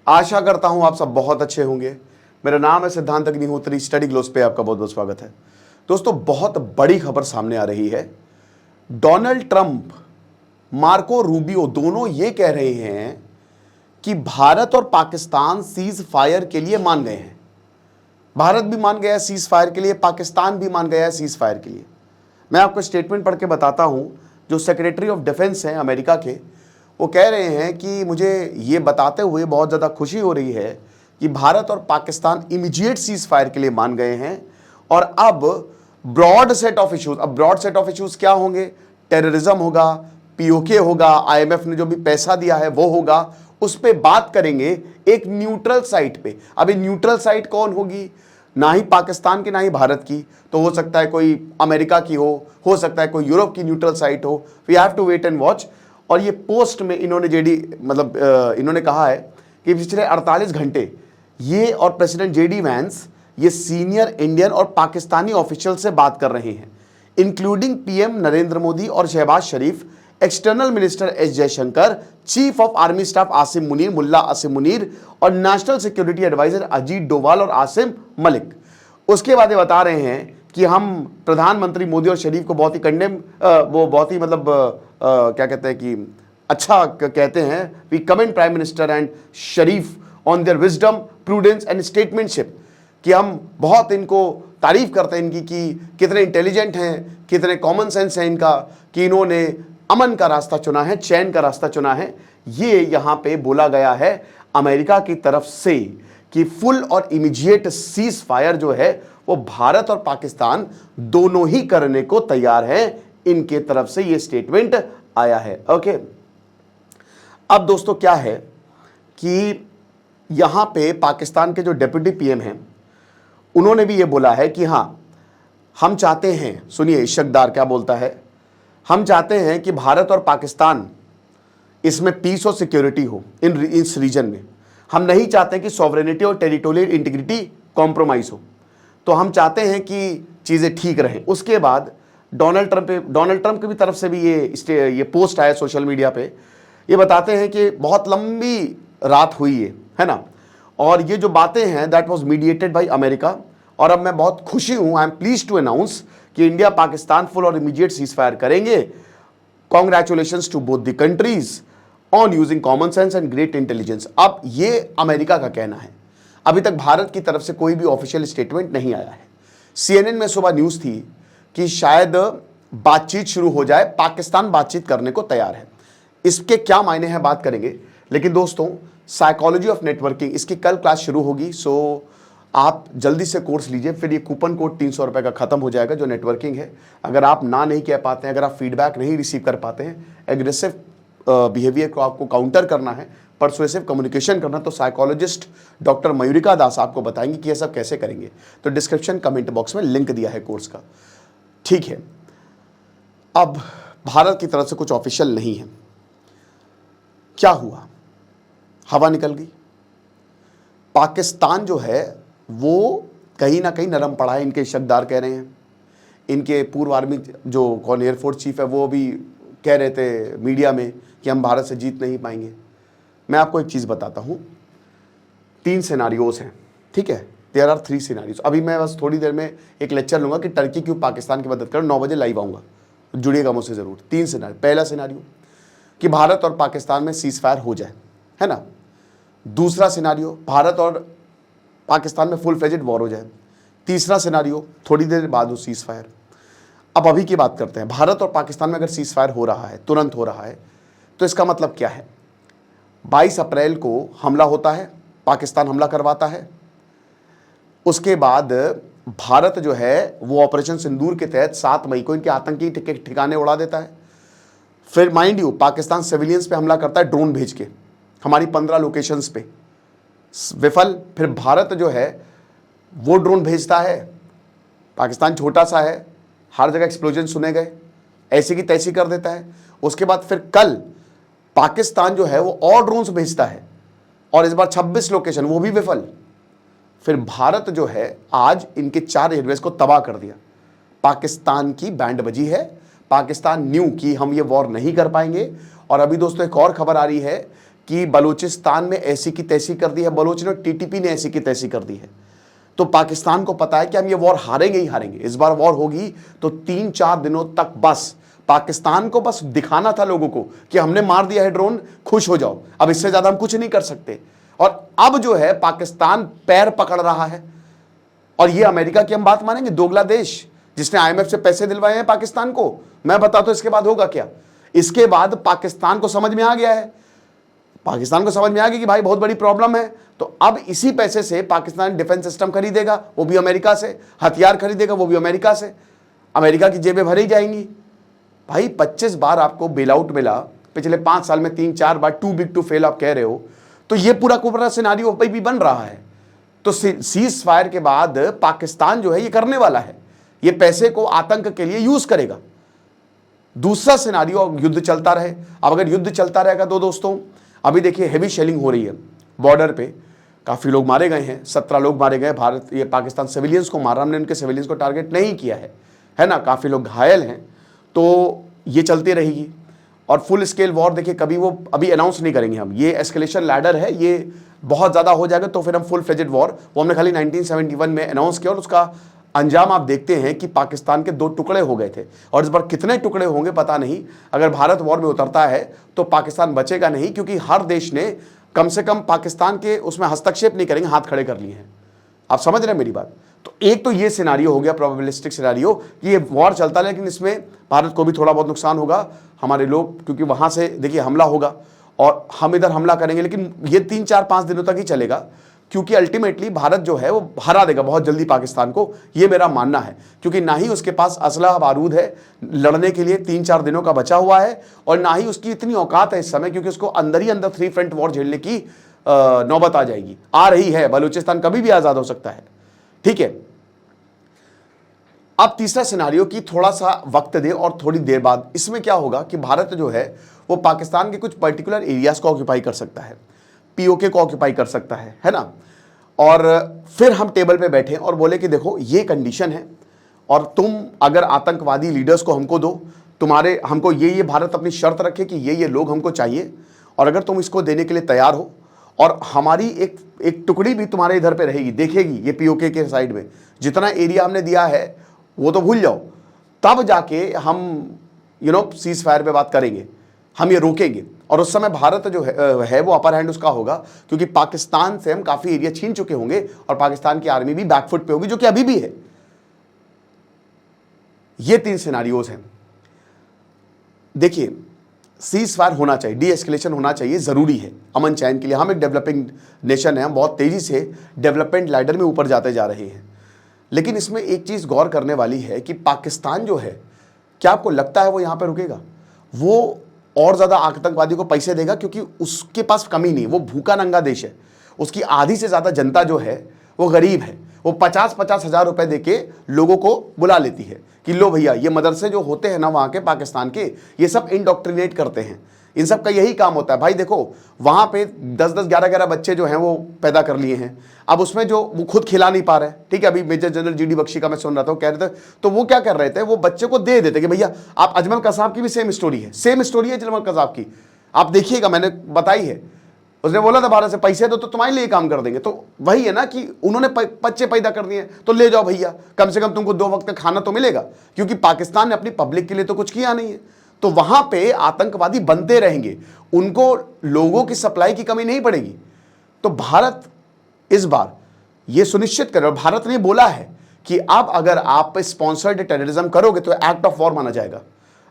आशा करता हूं आप सब बहुत अच्छे होंगे। मेरा नाम है सिद्धांत अग्निहोत्री, स्टडी ग्लोस पे आपका बहुत बहुत स्वागत है। दोस्तों, बहुत बड़ी खबर सामने आ रही है। डोनाल्ड ट्रंप, मार्को रूबियो दोनों ये कह रहे हैं कि भारत और पाकिस्तान सीज फायर के लिए मान गए हैं। भारत भी मान गया है सीज फायर के लिए, पाकिस्तान भी मान गया है सीज फायर के लिए। मैं आपको स्टेटमेंट पढ़ के बताता हूं। जो सेक्रेटरी ऑफ डिफेंस हैं अमेरिका के, वो कह रहे हैं कि मुझे ये बताते हुए बहुत ज़्यादा खुशी हो रही है कि भारत और पाकिस्तान इमीडिएट सीज फायर के लिए मान गए हैं। और अब ब्रॉड सेट ऑफ इश्यूज, अब ब्रॉड सेट ऑफ इश्यूज क्या होंगे? टेररिज्म होगा, पीओके होगा, आईएमएफ ने जो भी पैसा दिया है वो होगा, उस पर बात करेंगे एक न्यूट्रल साइट पे। अब ये न्यूट्रल साइट कौन होगी? ना ही पाकिस्तान की ना ही भारत की, तो हो सकता है कोई अमेरिका की हो सकता है कोई यूरोप की न्यूट्रल साइट हो। We have to wait and watch. और ये पोस्ट में इन्होंने इन्होंने कहा है कि पिछले 48 घंटे ये और प्रेसिडेंट जेडी वैंस ये सीनियर इंडियन और पाकिस्तानी ऑफिशियल से बात कर रहे हैं, इंक्लूडिंग पीएम नरेंद्र मोदी और Shahbaz Sharif, external minister S Jaishankar, chief of army staff Asim Munir, मुल्ला आसिम मुनीर और national security adviser Ajit Doval और आसिम मलिक। उसके बाद ये बता रहे हैं कि हम प्रधानमंत्री मोदी और शरीफ को बहुत ही क्या कहते हैं कि अच्छा कहते हैं। We comment prime minister and Sharif on their wisdom, prudence and statesmanship, कि हम बहुत इनको तारीफ करते हैं इनकी कि कितने इंटेलिजेंट हैं, कितने कॉमन सेंस है इनका, कि इन्होंने अमन का रास्ता चुना है, चैन का रास्ता चुना है। ये यहां पे बोला गया है अमेरिका की तरफ से कि फुल और इमीडिएट सीज फायर जो है वो भारत और पाकिस्तान दोनों ही करने को तैयार हैं। इनके तरफ से ये स्टेटमेंट आया है। ओके, अब दोस्तों क्या है कि यहां पे पाकिस्तान के जो डिप्टी पीएम हैं उन्होंने भी ये बोला है कि हां, हम चाहते हैं, सुनिए इशकदार क्या बोलता है, हम चाहते हैं कि भारत और पाकिस्तान इसमें पीस और सिक्योरिटी हो इस रीजन में। हम नहीं चाहते कि सॉवरेनिटी और टेरिटोरियल इंटीग्रिटी कॉम्प्रोमाइज हो, तो हम चाहते हैं कि चीज़ें ठीक रहें। उसके बाद डोनाल्ड ट्रंप की भी तरफ से भी ये पोस्ट आया सोशल मीडिया पे। ये बताते हैं कि बहुत लंबी रात हुई है ना, और ये जो बातें हैं that was mediated by America. और अब मैं बहुत खुशी हूं, I am pleased to announce कि इंडिया पाकिस्तान फुल और इमीडिएट सीज फायर करेंगे। Congratulations to both the countries on using common sense and great intelligence. अब ये अमेरिका का कहना है, अभी तक भारत की तरफ से कोई भी ऑफिशियल स्टेटमेंट नहीं आया है। सीएनएन में सुबह न्यूज थी कि शायद बातचीत शुरू हो जाए, पाकिस्तान बातचीत करने को तैयार है। इसके क्या मायने हैं बात करेंगे, लेकिन दोस्तों साइकोलॉजी ऑफ नेटवर्किंग इसकी कल क्लास शुरू होगी, सो आप जल्दी से कोर्स लीजिए। फिर ये कूपन कोड 300 रुपये का खत्म हो जाएगा जो नेटवर्किंग है। अगर आप ना नहीं कह पाते हैं, अगर आप फीडबैक नहीं रिसीव कर पाते हैं, एग्रेसिव बिहेवियर को आपको काउंटर करना है, परसुएसिव कम्युनिकेशन करना, तो साइकोलॉजिस्ट डॉक्टर मयूरिका दास आपको बताएंगे कि ये सब कैसे करेंगे। तो डिस्क्रिप्शन कमेंट बॉक्स में लिंक दिया है कोर्स का, ठीक है। अब भारत की तरफ से कुछ ऑफिशियल नहीं है। क्या हुआ? हवा निकल गई। पाकिस्तान जो है वो कहीं ना कहीं नरम पड़ा है, इनके इशकदार कह रहे हैं। इनके पूर्व आर्मी जो कौन एयरफोर्स चीफ है वो भी कह रहे थे मीडिया में कि हम भारत से जीत नहीं पाएंगे। मैं आपको एक चीज़ बताता हूँ, 3 सिनारियोज हैं, ठीक है। There are 3 scenarios. अभी मैं बस थोड़ी देर में एक लेक्चर लूँगा कि टर्की क्यों पाकिस्तान की मदद करो। 9 बजे लाइव आऊँगा, जुड़िएगा मुझसे ज़रूर। 3 सिनारियो। पहला सिनारियो कि भारत और पाकिस्तान में सीज फायर हो जाए, है ना। दूसरा सिनारियो भारत और पाकिस्तान में फुल फ्लेजेड वॉर हो जाए। तीसरा सिनारियो थोड़ी देर बाद हो सीज फायर। अब अभी की बात करते हैं। भारत और पाकिस्तान में अगर सीज फायर हो रहा है, तुरंत हो रहा है, तो इसका मतलब क्या है? 22 अप्रैल को हमला होता है, पाकिस्तान हमला करवाता है। उसके बाद भारत जो है वो ऑपरेशन सिंदूर के तहत 7 मई को इनके आतंकी ठिकाने उड़ा देता है। फिर माइंड यू, पाकिस्तान सिविलियंस पे हमला करता है ड्रोन भेज के, हमारी 15 लोकेशंस पे, विफल। फिर भारत जो है वो ड्रोन भेजता है। पाकिस्तान छोटा सा है, हर जगह एक्सप्लोजन सुने गए, ऐसी की तैसी कर देता है। उसके बाद फिर कल पाकिस्तान जो है वो और ड्रोन्स भेजता है, और इस बार 26 लोकेशन, वो भी विफल। फिर भारत जो है आज इनके 4 एयरवेज को तबाह कर दिया। पाकिस्तान की बैंड बजी है। पाकिस्तान न्यू कि हम ये वॉर नहीं कर पाएंगे। और अभी दोस्तों एक और खबर आ रही है कि बलूचिस्तान में ऐसी की तैसी कर दी है, बलोच ने, टीटीपी ने ऐसी की तैसी कर दी है। तो पाकिस्तान को पता है कि हम ये वॉर हारेंगे ही हारेंगे। इस बार वॉर होगी तो 3-4 दिनों तक बस पाकिस्तान को बस दिखाना था लोगों को कि हमने मार दिया है ड्रोन, खुश हो जाओ, अब इससे ज्यादा हम कुछ नहीं कर सकते। और अब जो है पाकिस्तान पैर पकड़ रहा है। और ये अमेरिका की हम बात मानेंगे, दोगला देश जिसने IMF से पैसे दिलवाए हैं पाकिस्तान को, मैं बताता हूं इसके बाद होगा क्या। इसके बाद पाकिस्तान को समझ में आ गया है, पाकिस्तान को समझ में आ गया कि भाई बहुत बड़ी प्रॉब्लम है। तो अब इसी पैसे से पाकिस्तान डिफेंस सिस्टम खरीदेगा, वो भी अमेरिका से, हथियार खरीदेगा, वो भी अमेरिका से। अमेरिका की जेबें भरी जाएंगी। भाई 25 बार आपको बेल आउट मिला पिछले 5 साल में, 3-4 बार टू बिग टू फेल आप कह रहे हो, तो ये पूरा का पूरा सिनारियो भी बन रहा है। तो सीज फायर के बाद पाकिस्तान जो है ये करने वाला है, ये पैसे को आतंक के लिए यूज करेगा। दूसरा सिनारियो, युद्ध चलता रहे। अब अगर युद्ध चलता रहेगा तो दोस्तों, अभी देखिए हेवी शेलिंग हो रही है बॉर्डर पे, काफी लोग मारे गए हैं, 17 लोग मारे गए। भारत, ये पाकिस्तान सिविलियंस को मारा, हमने उनके सिविलियंस को टारगेट नहीं किया है ना। काफी लोग घायल हैं। तो ये चलती रहेगी। और फुल स्केल वॉर देखिए कभी वो अभी अनाउंस नहीं करेंगे हम, ये एस्केलेशन लैडर है, ये बहुत ज़्यादा हो जाएगा तो फिर हम फुल फ्लेजेड वॉर, वो हमने खाली 1971 में अनाउंस किया और उसका अंजाम आप देखते हैं कि पाकिस्तान के 2 टुकड़े हो गए थे। और इस बार कितने टुकड़े होंगे पता नहीं। अगर भारत वॉर में उतरता है तो पाकिस्तान बचेगा नहीं, क्योंकि हर देश ने कम से कम पाकिस्तान के उसमें हस्तक्षेप नहीं करेंगे, हाथ खड़े कर लिए हैं। आप समझ रहे हैं मेरी बात। तो एक तो ये सिनारियो हो गया, प्रोबेबिलिस्टिक सिनारियो, कि ये वॉर चलता है लेकिन इसमें भारत को भी थोड़ा बहुत नुकसान होगा, हमारे लोग, क्योंकि वहां से देखिए हमला होगा और हम इधर हमला करेंगे, लेकिन ये 3-4-5 दिनों तक ही चलेगा, क्योंकि अल्टीमेटली भारत जो है वो हरा देगा बहुत जल्दी पाकिस्तान को, ये मेरा मानना है। क्योंकि ना ही उसके पास असलहा बारूद है लड़ने के लिए, 3-4 दिनों का बचा हुआ है, और ना ही उसकी इतनी औकात है इस समय, क्योंकि उसको अंदर ही अंदर 3 फ्रंट वॉर झेलने की नौबत आ जाएगी, आ रही है। बलूचिस्तान कभी भी आजाद हो सकता है, ठीक है। अब तीसरा सिनारियो कि थोड़ा सा वक्त दे और थोड़ी देर बाद इसमें क्या होगा कि भारत जो है वो पाकिस्तान के कुछ पर्टिकुलर एरियाज को ऑक्यूपाई कर सकता है, POK को ऑक्यूपाई कर सकता है ना। और फिर हम टेबल पे बैठे और बोले कि देखो ये कंडीशन है, और तुम अगर आतंकवादी लीडर्स को हमको दो, तुम्हारे हमको ये भारत अपनी शर्त रखे कि ये लोग हमको चाहिए, और अगर तुम इसको देने के लिए तैयार हो, और हमारी एक टुकड़ी भी तुम्हारे इधर पे रहेगी, देखेगी ये POK के साइड में, जितना एरिया हमने दिया है वो तो भूल जाओ, तब जाके हम सीज फायर पे बात करेंगे, हम ये रोकेंगे। और उस समय भारत जो है वो अपर हैंड उसका होगा, क्योंकि पाकिस्तान से हम काफी एरिया छीन चुके होंगे और पाकिस्तान की आर्मी भी बैकफुट पे होगी, जो कि अभी भी है। ये 3 सिनारियोज हैं। देखिए सीज फायर होना चाहिए, डी एस्केलेशन होना चाहिए, जरूरी है अमन चैन के लिए। हम एक डेवलपिंग नेशन है, हम बहुत तेजी से डेवलपमेंट लैडर में ऊपर जाते जा रहे हैं। लेकिन इसमें एक चीज़ गौर करने वाली है कि पाकिस्तान जो है, क्या आपको लगता है वो यहाँ पे रुकेगा? वो और ज़्यादा आतंकवादी को पैसे देगा, क्योंकि उसके पास कमी नहीं, वो भूखा नंगा देश है। उसकी आधी से ज़्यादा जनता जो है वो गरीब है। वो 50-50 हज़ार रुपये दे के लोगों को बुला लेती है कि लो भैया, ये मदरसे जो होते हैं ना वहाँ के पाकिस्तान के, ये सब इंडोक्ट्रिनेट करते हैं, इन सब का यही काम होता है। भाई देखो वहाँ पे 10-10, 11-11 बच्चे जो हैं वो पैदा कर लिए हैं। अब उसमें जो वो खुद खिला नहीं पा रहे, ठीक है, अभी मेजर जनरल GD बख्शी का मैं सुन रहा था, वो कह रहे थे, तो वो क्या कर रहे थे, वो बच्चे को दे देते कि भैया आप, अजमल कसाब की भी सेम स्टोरी है, अजमल कसाब की, आप देखिएगा, मैंने बताई है। उसने बोला था भारत से पैसे दो तो तुम्हारे लिए काम कर देंगे। तो वही है ना कि उन्होंने बच्चे पैदा कर दिए, तो ले जाओ भैया, कम से कम तुमको 2 वक्त का खाना तो मिलेगा, क्योंकि पाकिस्तान ने अपनी पब्लिक के लिए तो कुछ किया नहीं है। तो वहां पे आतंकवादी बनते रहेंगे, उनको लोगों की सप्लाई की कमी नहीं पड़ेगी। तो भारत इस बार ये सुनिश्चित करे, और भारत ने बोला है कि अब अगर आप स्पॉन्सर्ड टेररिज्म करोगे तो एक्ट ऑफ वॉर माना जाएगा।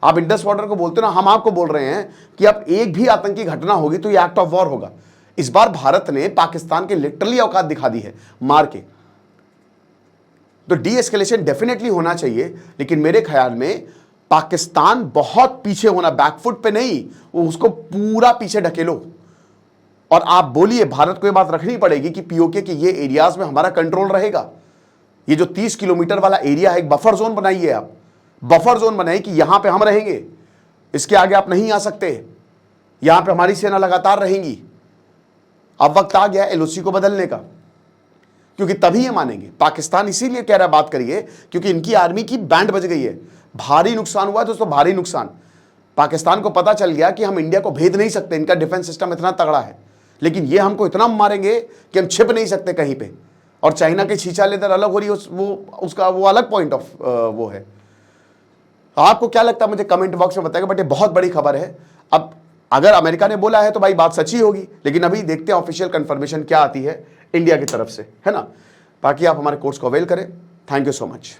आप इंडस वाटर को बोलते हो ना, हम आपको बोल रहे हैं कि अब एक भी आतंकी घटना होगी तो ये एक्ट ऑफ वॉर होगा। इस बार भारत ने पाकिस्तान के लिटरली औकात दिखा दी है मार के। तो डी एस्केलेशन डेफिनेटली होना चाहिए, लेकिन मेरे ख्याल में पाकिस्तान बहुत पीछे होना, बैकफुट पे नहीं, वो उसको पूरा पीछे ढकेलो। और आप बोलिए, भारत को ये बात रखनी पड़ेगी कि POK के ये एरियाज में हमारा कंट्रोल रहेगा। ये जो 30 किलोमीटर वाला एरिया है, एक बफर जोन बनाइए, आप बफर जोन बनाइए कि यहां पे हम रहेंगे, इसके आगे आप नहीं आ सकते, यहां पे हमारी सेना लगातार रहेंगी। अब वक्त आ गया LOC को बदलने का, क्योंकि तभी ये मानेंगे। पाकिस्तान इसीलिए कह रहा है बात करिए, क्योंकि इनकी आर्मी की बैंड बज गई है, भारी नुकसान हुआ है दोस्तों, भारी नुकसान। पाकिस्तान को पता चल गया कि हम इंडिया को भेद नहीं सकते, इनका डिफेंस सिस्टम इतना तगड़ा है, लेकिन ये हमको इतना मारेंगे कि हम छिप नहीं सकते कहीं पे। और चाइना की छीछा लेदर अलग हो रही है, उसका वो अलग पॉइंट ऑफ वो है। आपको क्या लगता है मुझे कमेंट बॉक्स में बताएगा, बट ये बहुत बड़ी खबर है। अब अगर अमेरिका ने बोला है तो भाई बात सच्ची होगी, लेकिन अभी देखते हैं ऑफिशियल कंफर्मेशन क्या आती है इंडिया की तरफ से, है ना। बाकी आप हमारे कोर्स को अवेल करें। Thank you so much.